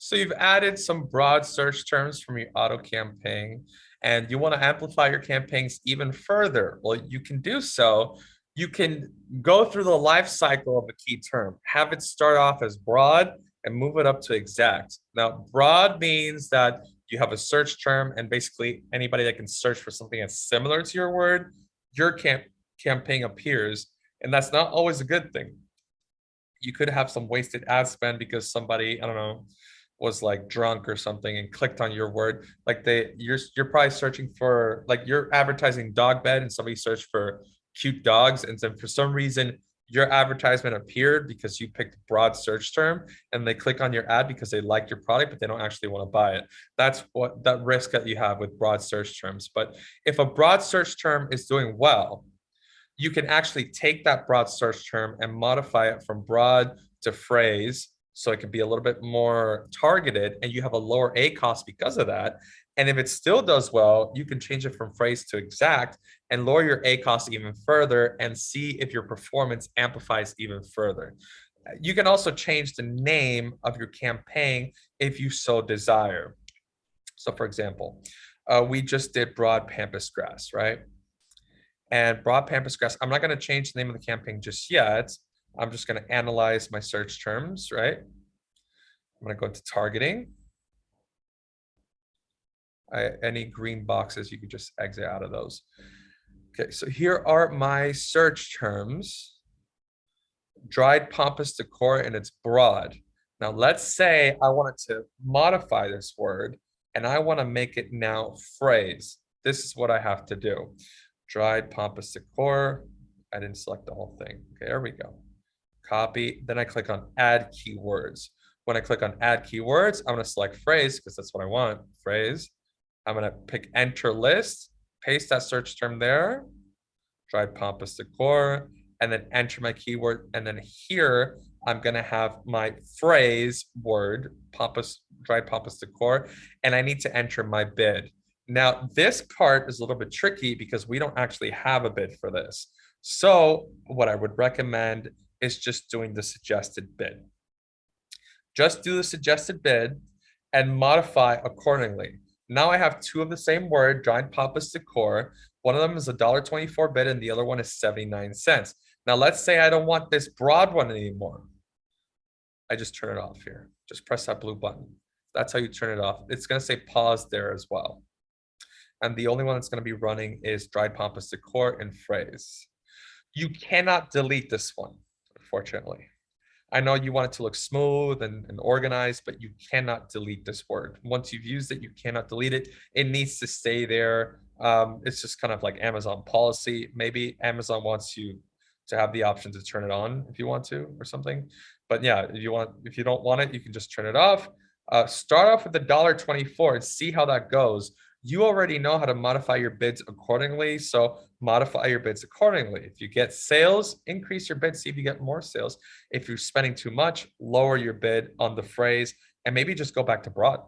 So you've added some broad search terms from your auto campaign, and you want to amplify your campaigns even further. Well, you can do so. You can go through the life cycle of a key term, have it start off as broad and move it up to exact. Now, broad means that you have a search term, and basically anybody that can search for something that's similar to your word, your campaign appears, and that's not always a good thing. You could have some wasted ad spend because somebody, I don't know, was like drunk or something and clicked on your word. Like you're probably searching for, like, you're advertising dog bed and somebody searched for cute dogs, and then for some reason your advertisement appeared because you picked a broad search term, and they click on your ad because they like your product but they don't actually want to buy it. That's what that risk that you have with broad search terms. But if a broad search term is doing well, you can actually take that broad search term and modify it from broad to phrase, so it can be a little bit more targeted, and you have a lower A cost because of that. And if it still does well, you can change it from phrase to exact and lower your A cost even further and see if your performance amplifies even further. You can also change the name of your campaign if you so desire. So, for example, we just did broad pampas grass, right? And broad pampas grass, I'm not going to change the name of the campaign just yet. I'm just going to analyze my search terms, right? I'm going to go into targeting. Any green boxes, you could just exit out of those. Okay, so here are my search terms. Dried pampas decor, and it's broad. Now let's say I wanted to modify this word and I want to make it now phrase. This is what I have to do. Dried pampas decor. I didn't select the whole thing. Okay, there we go. Copy. Then I click on add keywords. When I click on add keywords, I'm going to select phrase because that's what I want. Phrase. I'm going to pick enter list, paste that search term there. Dried pampas decor, and then enter my keyword. And then here, I'm going to have my phrase word, dried pampas decor, and I need to enter my bid. Now, this part is a little bit tricky because we don't actually have a bid for this. So what I would recommend is just doing the suggested bid. Just do the suggested bid and modify accordingly. Now I have two of the same word, dried pampas decor. One of them is $1.24 bid and the other one is 79 cents. Now let's say I don't want this broad one anymore. I just turn it off here. Just press that blue button. That's how you turn it off. It's going to say pause there as well. And the only one that's going to be running is dried pampas decor and phrase. You cannot delete this one, unfortunately. I know you want it to look smooth and organized, but you cannot delete this word. Once you've used it, you cannot delete it. It needs to stay there. It's just kind of like Amazon policy. Maybe Amazon wants you to have the option to turn it on if you want to or something. But yeah, if you don't want it, you can just turn it off. Start off with $1.24 and see how that goes. You already know how to modify your bids accordingly. So modify your bids accordingly. If you get sales, increase your bid, see if you get more sales. If you're spending too much, lower your bid on the phrase and maybe just go back to broad.